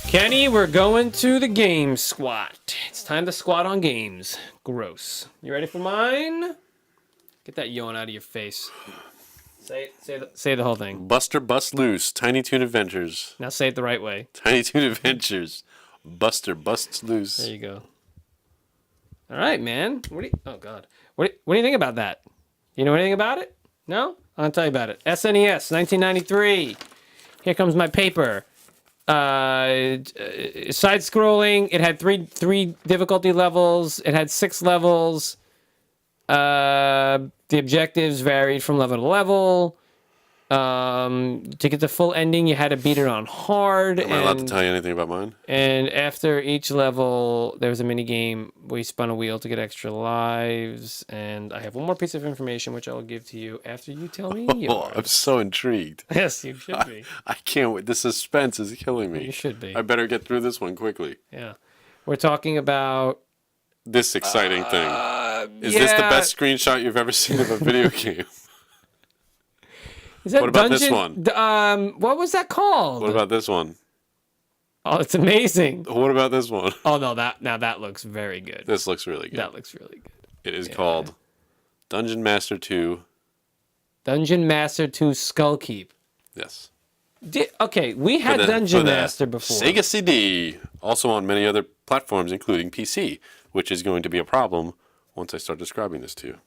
Kenny, we're going to the game squat. It's time to squat on games. Gross. You ready for mine? Get that yawn out of your face. Say the whole thing. Buster Bust Loose, Tiny Toon Adventures. Now say it the right way. Tiny Toon Adventures. Buster Busts Loose. There you go. All right, man. Oh God. What do you think about that? You know anything about it? No? I'll tell you about it. SNES, 1993. Here comes my paper. Side-scrolling. It had three difficulty levels. It had 6 levels. The objectives varied from level to level. To get the full ending, you had to beat it on hard. Am I allowed to tell you anything about mine? And after each level, there was a mini game where you spun a wheel to get extra lives. And I have one more piece of information which I will give to you after you tell me yours. Oh, I'm so intrigued. Yes, you should be. I can't wait. The suspense is killing me. You should be. I better get through this one quickly. Yeah. We're talking about this exciting thing. Is this the best screenshot you've ever seen of a video game? Is that what about Dungeon? this one? What was that called? What about this one? Oh, it's amazing. What about this one? Oh no, that looks very good. This looks really good. That looks really good. It is called Dungeon Master 2. Dungeon Master 2 Skull Keep. Yes. Okay, we had Dungeon Master before. Sega CD, also on many other platforms, including PC, which is going to be a problem once I start describing this to you.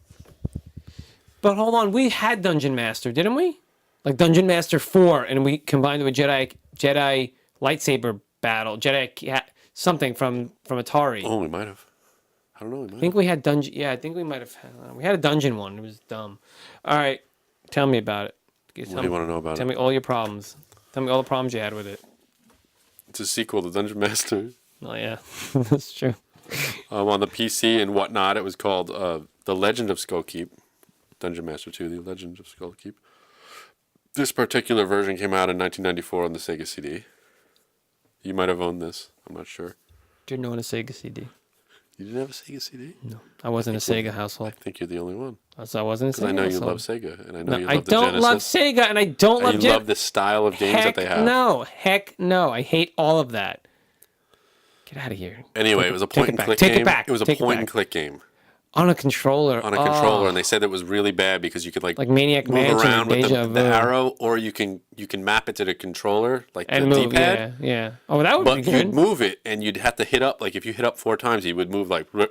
But hold on, we had Dungeon Master, didn't we? Like Dungeon Master 4, and we combined it with Jedi lightsaber battle, something from Atari. Oh, we might have. I don't know. I think we had dungeon. Yeah, I think we might have. We had a dungeon one. It was dumb. All right, tell me about it. What do you want to know about it? Tell me all your problems. Tell me all the problems you had with it. It's a sequel to Dungeon Master. Oh yeah, that's true. On the PC and whatnot, it was called The Legend of Skullkeep. Dungeon Master 2, The Legend of Skullkeep. This particular version came out in 1994 on the Sega CD. You might have owned this. I'm not sure. Didn't own a Sega CD. You didn't have a Sega CD? No, I wasn't a Sega household. I think you're the only one. So I wasn't a Sega. Because I know household. you love Sega, and I know you love the Genesis. I don't love Sega, and I don't love. You love the style of games that they have. Heck no! I hate all of that. Get out of here. Anyway, it was a point-and-click game. Take it back. It was a point-and-click game. On a controller. On a controller, and they said it was really bad because you could like Maniac move Mansion around with Deja the arrow, or you can map it to the controller, like and the move, D-pad. Yeah. Oh, that would be good. But you'd move it, and you'd have to hit up. Like if you hit up 4 times, you would move like, and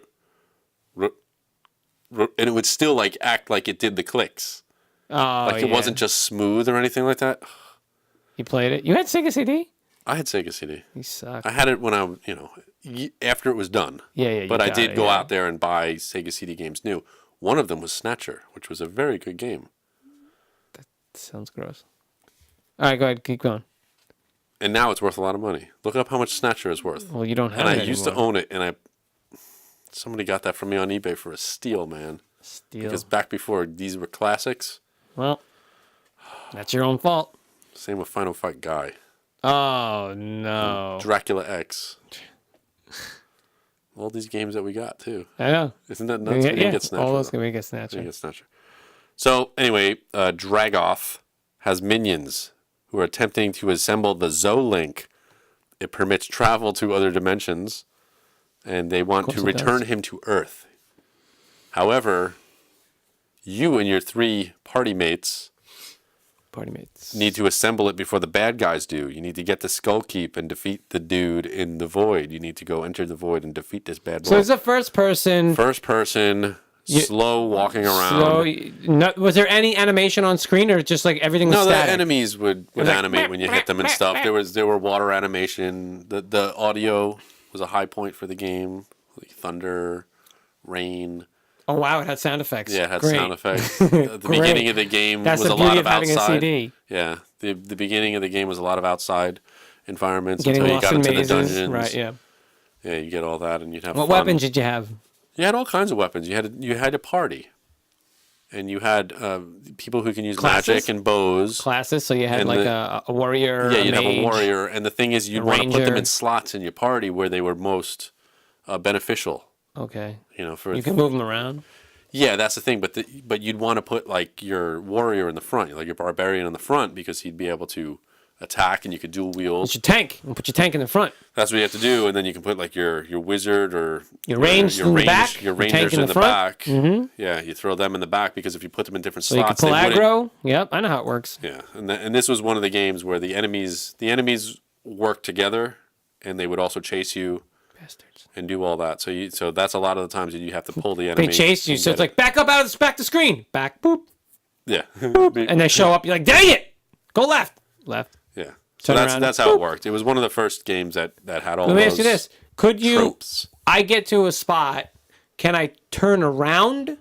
it would still like act like it did the clicks. Oh, like it wasn't just smooth or anything like that. You played it. You had Sega CD? I had Sega CD. You suck. I had it when I, after it was done. Yeah. But I did go out there and buy Sega CD games new. One of them was Snatcher, which was a very good game. That sounds gross. All right, go ahead. Keep going. And now it's worth a lot of money. Look up how much Snatcher is worth. Well, you don't have it And I used to own it, and somebody got that from me on eBay for a steal, man. Steal. Because back before these were classics. Well, that's your own fault. Same with Final Fight Guy. Oh, no. Dracula X. All these games that we got, too. I know. Isn't that nuts? Yeah, We didn't get Snatcher. all those we get Snatcher. We didn't get Snatcher. So, anyway, Dragoth has minions who are attempting to assemble the Zoolink. It permits travel to other dimensions, and they want to return him to Earth. However, you and your 3 party mates need to assemble it before the bad guys do. You need to get the Skull Keep and defeat the dude in the void. You need to go enter the void and defeat this bad boy. So it's a first person, slow walking around. Was there any animation on screen, or just like everything was static? No, the enemies would animate when you hit them and stuff. There were water animation. The audio was a high point for the game. Like thunder, rain. Oh wow! It had sound effects. Yeah, it had sound effects. The beginning of the game was a lot of outside. Yeah, the beginning of the game was a lot of outside environments until you got into the dungeons. Right. Yeah. Yeah, you get all that, and you'd have. What weapons did you have? You had all kinds of weapons. You had a party, and you had people who can use magic and bows. Classes. So you had like a warrior. Yeah, you'd have a warrior, and the thing is, you'd want to put them in slots in your party where they were most beneficial. Okay. You know, for You can move them around. yeah, that's the thing. But you'd want to put like your warrior in the front, like your barbarian in the front, because he'd be able to attack and you could dual wield. Put your tank. And put your tank in the front. That's what you have to do, and then you can put like your wizard or Your ranged in the back. Your Your tank rangers in in the the front. back. Mm-hmm. Yeah, you throw them in the back because if you put them in different So you can slots, pull they wouldn't. aggro. Yep, I know how it works. Yeah, and this was one of the games where the enemies work together, and they would also chase you Bastards. and do all that. So that's a lot of the times that you have to pull the enemy. They chase you, and so get it's like back up out of back the screen, back boop, yeah, and they show up. You're like, dang it, go left, left. yeah. So Turn around. that's how it worked. It was one of the first games that had all. Let me those ask you this: could you? tropes. I get to a spot. Can I turn around?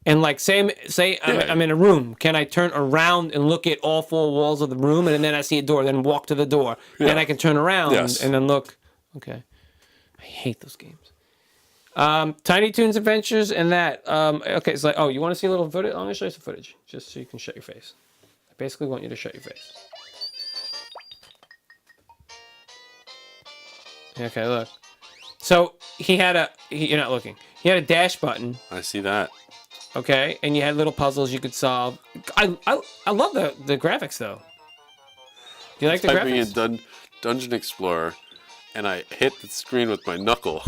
And like say Yeah. I'm in a room. Can I turn around and look at all four walls of the room, and then I see a door, then walk to the door, then I can turn around Yes. and then look. Okay, I hate those games. Tiny Toons Adventures and that. Okay, it's like, oh, you want to see a little footage? I'm gonna show you some footage, just so you can shut your face. I basically want you to shut your face. Okay, look. So you're not looking. He had a dash button. I see that. Okay, and you had little puzzles you could solve. I love the graphics though. Do you like the Typing graphics? in Dungeon Explorer, and I hit the screen with my knuckle,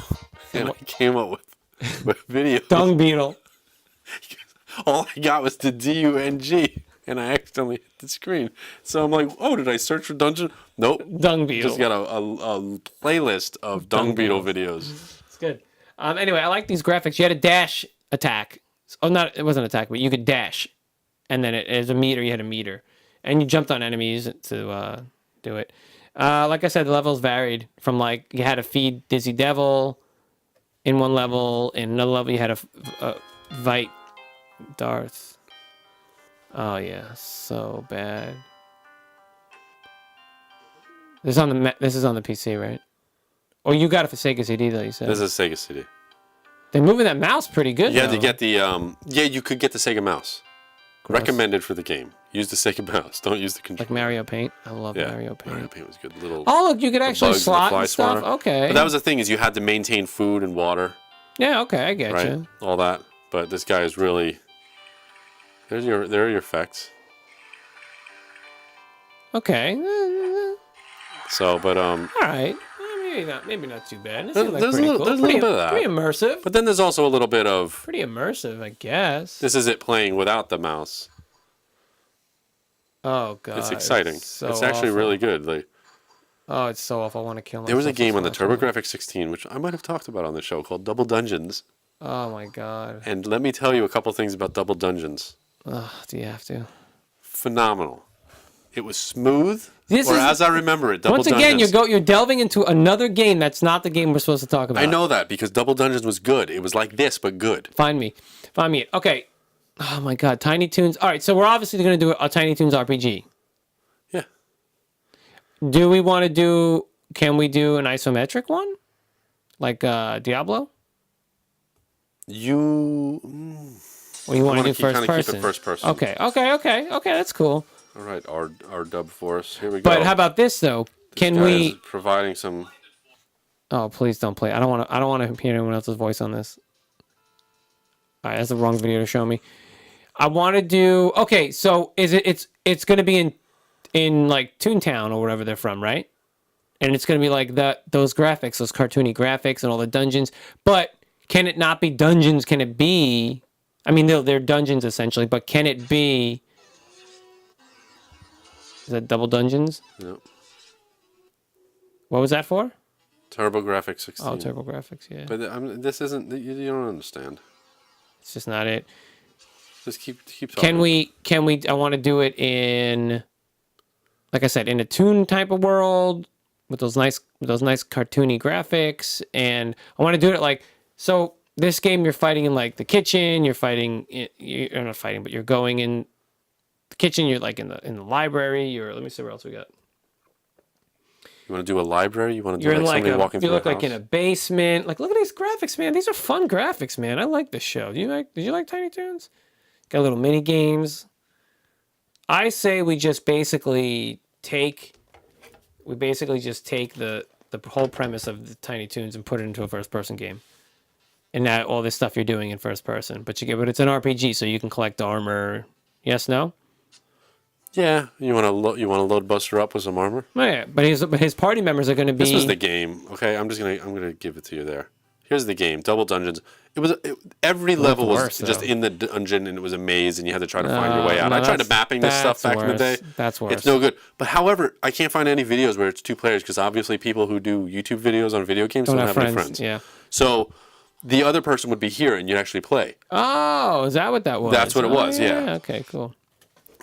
and I came up with video. Dung beetle. All I got was the DUNG, and I accidentally hit the screen. So I'm like, oh, did I search for Dungeon? Nope. Dung beetle. Just got a playlist of Dung Beetle videos. It's good. Anyway, I like these graphics. You had a dash attack. Oh, it wasn't an attack, but you could dash, and then as a meter, you had a meter, and you jumped on enemies to do it. Like I said, the levels varied from like you had to feed Dizzy Devil in one level, in another level you had a Vite Darth. Oh yeah, so bad. This is on the PC, right? Or you got it for Sega CD though, you said. This is Sega CD. They're moving that mouse pretty good. You had to though. get the you could get the Sega mouse. Gross. Recommended for the game. Use the Sega mouse. Don't use the controller. Like Mario Paint. I love Yeah, Mario Paint. Mario Paint was good. Little. Oh, look, you could actually bugs and the slot fly and stuff. swatter. Okay. But that was the thing is you had to maintain food and water, Yeah, okay, I get right? you. All that. But this guy is really. There are your effects. Okay. So, but All right. Maybe not too bad. It There's- seems like there's a pretty little- cool. there's a little bit of that. Pretty immersive. but then there's also a little bit of Pretty immersive, I guess. this is it playing without the mouse. Oh god. It's exciting. So It's actually awful. really good. Like Oh, it's so awful. I want to kill myself. there was a game on the That's awful. TurboGrafx 16, which I might have talked about on the show, called Double Dungeons. Oh my god. And let me tell you a couple things about Double Dungeons. Ugh, do you have to? Phenomenal. It was smooth, This or is- as I remember it, Double Once again, Dungeons. you're delving into another game that's not the game we're supposed to talk about. I know that because Double Dungeons was good. It was like this, but good. Find me. Okay. Oh my god, Tiny Toons. All right, so we're obviously going to do a Tiny Toons RPG. Yeah. Do we want to do? Can we do an isometric one, like Diablo? You. Or you want to wanna do keep- first kinda keep it person? first person. Okay. That's cool. All right, our dub for us. Here we go. But how about this though? Can Guy we? is providing some? Oh, please don't play. I don't want to hear anyone else's voice on this. All right, that's the wrong video to show me. I want to do. Okay, so it's going to be in like Toontown or wherever they're from, right? And it's going to be like those graphics, those cartoony graphics, and all the dungeons. But can it not be dungeons? Can it be? I mean, they're dungeons essentially, but can it be? Is that Double Dungeons? No. What was that for? TurboGrafx 16. Oh, TurboGrafx, yeah. But this isn't. You don't understand. It's just not it. Just keep talking. Can we? I want to do it in, like I said, in a Toon type of world with those nice cartoony graphics, and I want to do it like so. This game, you're fighting in like the kitchen. You're not fighting, but you're going in the kitchen. You're like in the library. Let me see where else we got. You want to do a library? You want to do You're in like like somebody walking you through look the like in house? a basement. Like, look at these graphics, man. These are fun graphics, man. I like this show. Did you like Tiny Toons? Got little mini games. I say we just basically take the the whole premise of the Tiny Toons and put it into a first-person game. And now all this stuff you're doing in first person, but it's an RPG, so you can collect armor. Yes, no. Yeah, you want to load Buster up with some armor? Oh, yeah, but his party members are going to be. This was the game. Okay, I'm gonna give it to you there. Here's the game. Double Dungeons. Every level was just in the dungeon, and it was a maze, and you had to try to find your way out. No, I tried to mapping this stuff back in the day. That's worse. It's no good. But however, I can't find any videos where it's 2 players because obviously people who do YouTube videos on video games don't have any friends. Yeah. So the other person would be here, and you'd actually play. Oh, is that what that was? That's what it was. Yeah. Okay. Cool.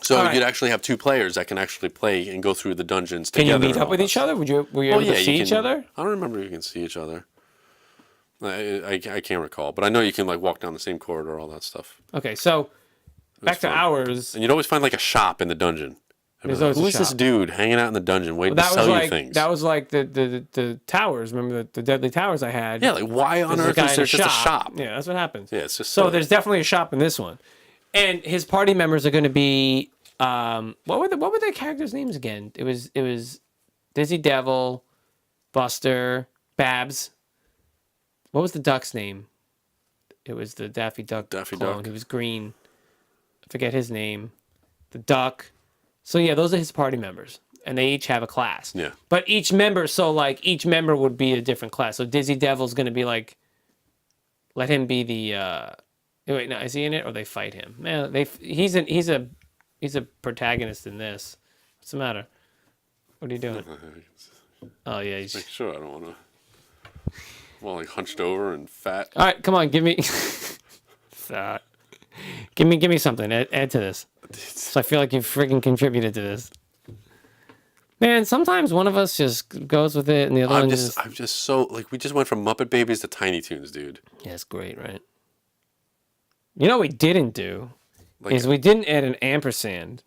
So All right. you'd actually have 2 players that can actually play and go through the dungeons Can together. you meet up with each other? Were you able to see each other? I don't remember if you can see each other. I can't recall, but I know you can like walk down the same corridor, all that stuff. Okay, so back to fun. ours. And you'd always find like a shop in the dungeon. There's Like, always a who is this shop. dude hanging out in the dungeon waiting to sell you things? That was like the towers. Remember the deadly towers I had? Yeah, like why on There's a earth guy is in there a just a shop? Yeah, that's what happens. Yeah, it's just so silly. there's definitely a shop in this one, and his party members are going to be what were their characters' names again? It was Dizzy Devil, Buster, Babs. What was the duck's name? It was the Daffy Duck Daffy clone. Duck. He was green. I forget his name. The duck. So yeah, those are his party members, and they each have a class. Yeah. But each member would be a different class. So Dizzy Devil's going to be like, let him be the. Wait, no, is he in it or they fight him? Man, he's a protagonist in this. What's the matter? What are you doing? Oh yeah, he's. Make sure I don't want to. Well, like hunched over and fat. All right, come on, give me. Give me something. Add to this. So I feel like you freaking contributed to this. Man, sometimes one of us just goes with it, and the other one just. I'm just so like we just went from Muppet Babies to Tiny Toons, dude. Yeah, it's great, right? You know what we didn't do Like, is we didn't add an ampersand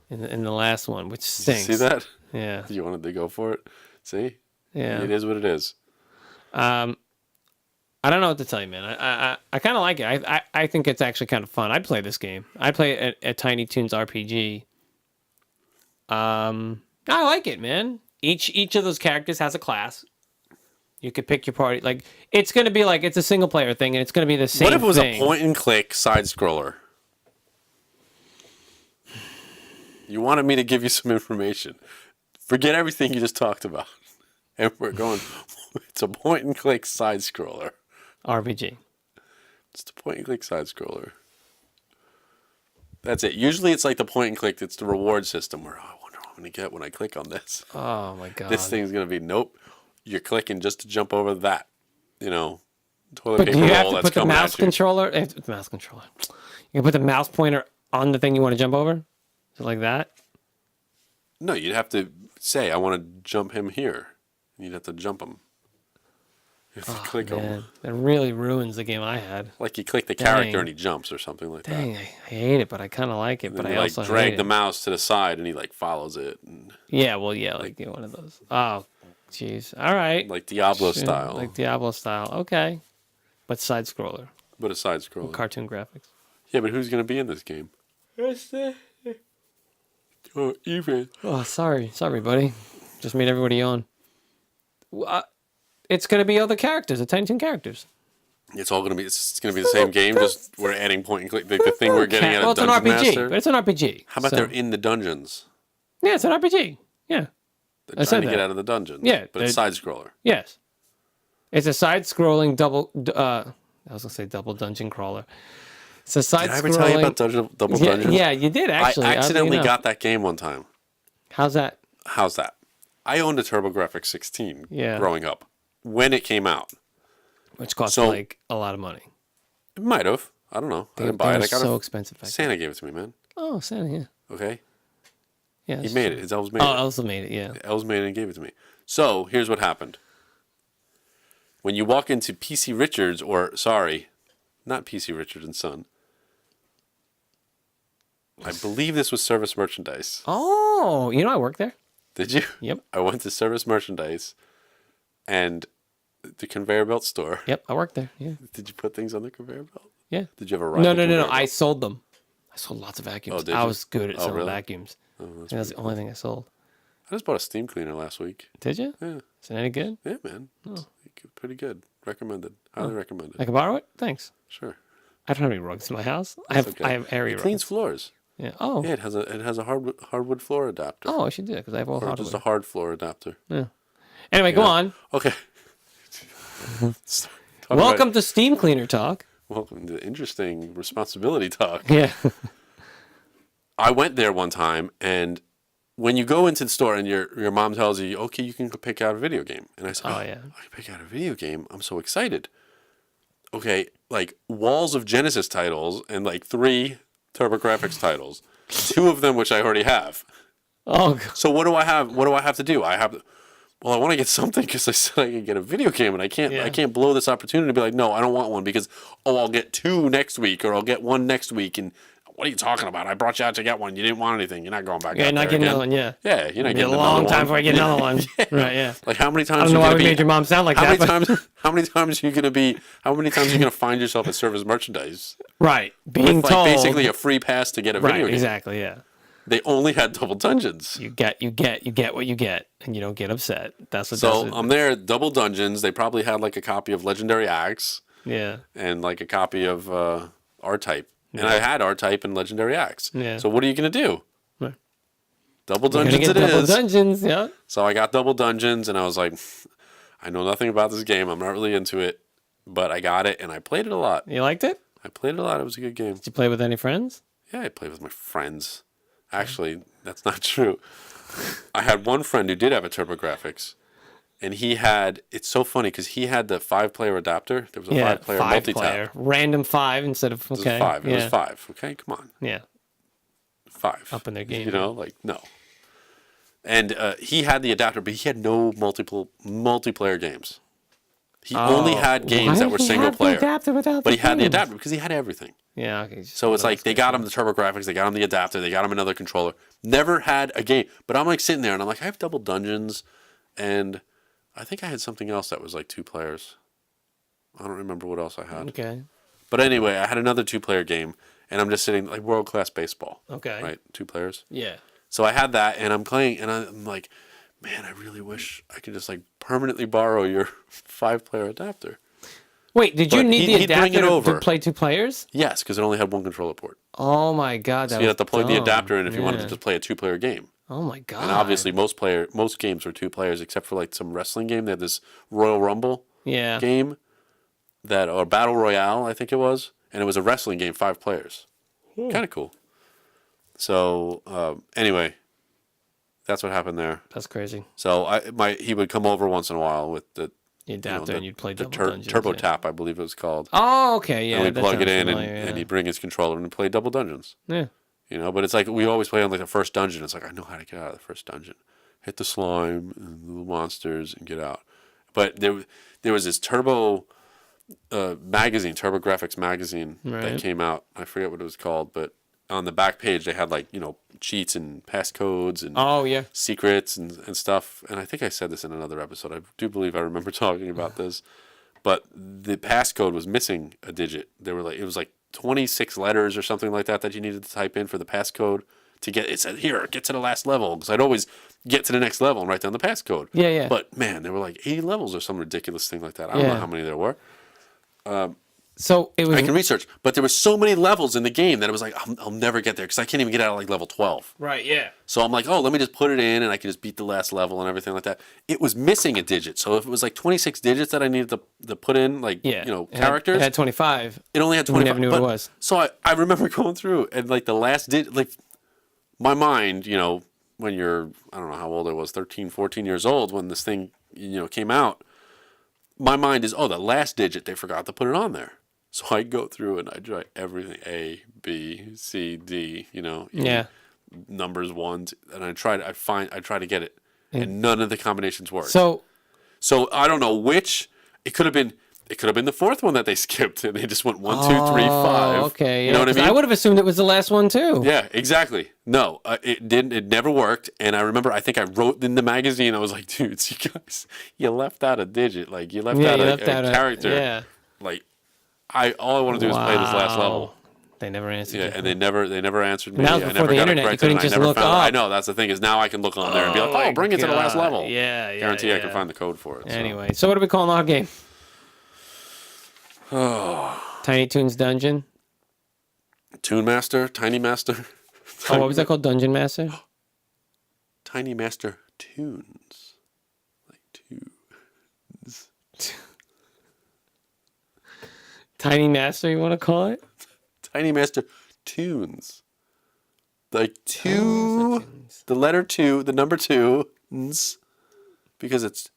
in the last one, which stinks. see that? Yeah. You wanted to go for it. See? Yeah. It is what it is. I don't know what to tell you, man. I kind of like it. I think it's actually kind of fun. I play this game. I play it at Tiny Toons RPG. I like it, man. Each of those characters has a class. You could pick your party. Like it's gonna be like it's a single player thing, and it's gonna be the same. What if it was thing. a point and click side scroller? You wanted me to give you some information. Forget everything you just talked about. And we're going, it's a point and click side scroller. RPG? It's the point and click side scroller. That's it. Usually it's like the point and click, it's the reward system where, I wonder what I'm going to get when I click on this. Oh my god! This thing's going to be, nope, you're clicking just to jump over that. You know, toilet But paper do you roll have to that's put the coming mouse at you. controller? The mouse controller. You can put the mouse pointer on the thing you want to jump over. Is it like that? No, you'd have to say, I want to jump him here. You'd have to jump him. You have to click him. Man, that really ruins the game I had. Like you click the character Dang. and he jumps or something like Dang, that. I hate it, but I kind of like it. Then But you I like also drag hate the it. mouse to the side and he like follows it. And, Yeah, well, yeah, like one of those. Oh, jeez. All right. like Diablo Sure, style. Like Diablo style. Okay. But side scroller. But a side scroller. Cartoon graphics. Yeah, but who's going to be in this game? Oh, even. Oh, sorry, buddy. Just made everybody yawn. It's gonna be other characters, the Tiny Toon characters. It's all going to be, it's going to be the same game, just we're adding point and click. The thing we're getting at Well, a it's an Dungeon RPG, Master. but it's an RPG. How about so- they're in the dungeons? Yeah, it's an RPG. Yeah. They're I said trying to get that. out of the dungeons. Yeah, But it's side scroller. Yes. It's a side-scrolling double. I was gonna say double dungeon crawler. It's a side-scrolling. Did I ever tell you about double yeah, dungeons? yeah, you did actually. I How do you accidentally know? got that game one time. How's that? How's that? I owned a TurboGrafx 16 Yeah. growing up when it came out. Which cost So- like a lot of money. It might have. I don't know. I didn't buy They it. were I got so it. expensive back then. Santa gave it to me, man. Oh, Santa, yeah. Okay? Yeah. He that's made true. it. His elves made Oh, it. Elsa made it, yeah. Elves made it and gave it to me. So, here's what happened. When you walk into PC Richards, or, sorry, not PC Richards and Son. I believe this was Service Merchandise. Oh, you know I work there. Did you? Yep. I went to Service Merchandise and the conveyor belt store. Yep, I work there. Yeah. Did you put things on the conveyor belt? Yeah. Did you ever ride No, the no, no, conveyor no. I belt? sold them. I sold lots of vacuums. Oh, did I you? was good at Oh, selling really? vacuums. Oh, that's That's pretty the only thing I sold. I just bought a steam cleaner last week. Did you? Yeah. Is it any good? Yeah, man. It's pretty good. Recommended. Highly recommended. I can borrow it? Thanks. Sure. I don't have any rugs in my house. Okay. I have area It rugs. cleans floors. Yeah. Oh. Yeah, it has a hardwood floor adapter. Oh, I should do it because I have all Or hardwood. just a hard floor adapter. Yeah. Anyway, go on. Okay. Welcome to Steam Cleaner Talk. Welcome to interesting responsibility talk. Yeah. I went there one time, and when you go into the store and your mom tells you, okay, you can pick out a video game. And I said, Oh, yeah. I can pick out a video game. I'm so excited. Okay, like walls of Genesis titles and like 3 TurboGrafx titles. 2 of them which I already have. Oh, God. So what do I have? What do I have to do? Well, I want to get something because I said I could get a video game, and I can't blow this opportunity to be like, no, I don't want one because I'll get 2 next week or I'll get 1 next week. And what are you talking about? I brought you out to get one. You didn't want anything. You're not going back. Yeah, out not there getting again. another one. Yeah. Yeah, you're not It'll be getting a long another time one. before I get another one. Right. Yeah. Like how many times? I don't know why we made your mom sound like how that. many times? How many times are you gonna be? How many times are you gonna find yourself at service merchandise? Right. Being With, like, told. basically a free pass to get a video Right. game. Exactly. Yeah. They only had double dungeons. You get what you get, and you don't get upset. That's what. So I'm there, double dungeons. They probably had like a copy of Legendary Axe Yeah. and like a copy of R-Type. And I had R-Type and Legendary Axe. Yeah. So what are you going to do? Right. Double You're gonna dungeons get it double is. dungeons. Yeah. So I got double dungeons and I was like, I know nothing about this game. I'm not really into it. But I got it and I played it a lot. You liked it? I played it a lot. It was a good game. Did you play with any friends? Yeah, I played with my friends. Actually, that's not true. I had one friend who did have a TurboGrafx. And he had, it's so funny because he had the 5-player adapter. There was a 5-player multi-tap. Random 5 instead of, okay. It was 5. It was 5. Okay, come on. Yeah. 5. Up in their game. You know, like, no. And he had the adapter, but he had no multiplayer games. He only had games that were single player. But he had the adapter because he had everything. Yeah. Okay. So it's like they got him the TurboGrafx, they got him the adapter, they got him another controller. Never had a game. But I'm like sitting there and I'm like, I have double dungeons, and I think I had something else that was like 2 players. I don't remember what else I had. Okay. But anyway, I had another 2-player game, and I'm just sitting like World Class Baseball. Okay. Right, 2 players. Yeah. So I had that, and I'm playing, and I'm like, man, I really wish I could just like permanently borrow your 5-player adapter. Wait, did you But need the he'd bring it adapter over. to play 2 players? Yes, because it only had 1 controller port. Oh my God, that So you was have to plug the dumb. adapter in if you wanted to Yeah. just play a 2-player game. Oh my God. And obviously, most games were 2 players, except for like some wrestling game. They had this Royal Rumble Yeah. game or Battle Royale, I think it was, and it was a wrestling game, 5 players. Kind of cool. So anyway, that's what happened there. That's crazy. So he would come over once in a while with the Adapter, and you'd play the double dungeons. Turbo yeah. Tap, I believe it was called. Oh, okay, yeah. And we'd that plug it sounds in, familiar, and yeah. he'd bring his controller and play double dungeons. Yeah. You know, but it's like we always play on like the first dungeon. It's like I know how to get out of the first dungeon, hit the slime and the monsters, and get out. But there was this Turbo magazine, TurboGrafx magazine Right. that came out. I forget what it was called, but on the back page they had like cheats and passcodes and Oh, yeah. secrets and stuff. And I think I said this in another episode. I do believe I remember talking about this. But the passcode was missing a digit. It was like 26 letters or something like that you needed to type in for the passcode to get. It said, here, get to the last level. Because I'd always get to the next level and write down the passcode. Yeah, yeah. But man, there were like 80 levels or some ridiculous thing like that. I don't know Yeah. how many there were. So it was. I can research. But there were so many levels in the game that it was like, I'll never get there because I can't even get out of like level 12. Right, yeah. So I'm like, oh, let me just put it in and I can just beat the last level and everything like that. It was missing a digit. So if it was like 26 digits that I needed to put in, like, Yeah. characters, It had 25. it only had We 25. never knew what it was. So I remember going through and like the last digit, like my mind, when you're, I don't know how old I was, 13, 14 years old when this thing, came out, my mind is, the last digit, they forgot to put it on there. So I go through and I try everything, A, B, C, D, Yeah. numbers, ones, and I try to get it, and none of the combinations work. So I don't know which. It could have been the 4th one that they skipped, and they just went 1, 2, 3, 5. Okay. You know what I mean? I would have assumed it was the last one, too. Yeah, exactly. No, it didn't. It never worked. And I remember, I think I wrote in the magazine, I was like, dudes, you guys, you left out a digit. Like, you left out a character. Yeah. Like, all I want to do is play this last level. They never answered. Yeah, you. and they never answered me. That was I before never the got internet. it You corrected. couldn't And I just never look found. up. I know that's the thing is now I can look on there and be like, my oh, bring it to the last God. level. Yeah, yeah. Guarantee I yeah. can find the code for it. So. Anyway, so what are we calling our game? Tiny Toons Dungeon. Toon Master, Tiny Master. Oh, what was that called? Dungeon Master? Tiny Master Tunes. Like tunes. Tiny Master, you want to call it? Tiny Master Tunes. Like two, the letter 2, the number 2, because it's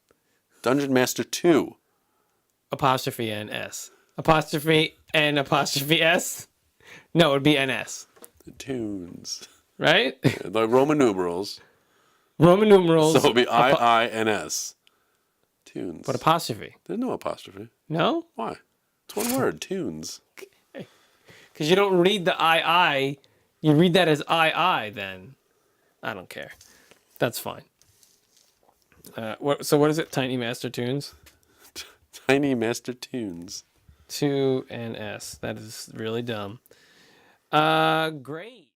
Dungeon Master 2. Apostrophe N S. Apostrophe N apostrophe S? No, it would be NS. The tunes. Right? The Roman numerals. Roman numerals. So it would be IINS. Tunes. But apostrophe. There's no apostrophe. No? Why? It's one word, tunes. Because you don't read the II. You read that as II then. I don't care. That's fine. So what is it? Tiny Master Tunes? Tiny Master Tunes. 2 and S. That is really dumb. Great.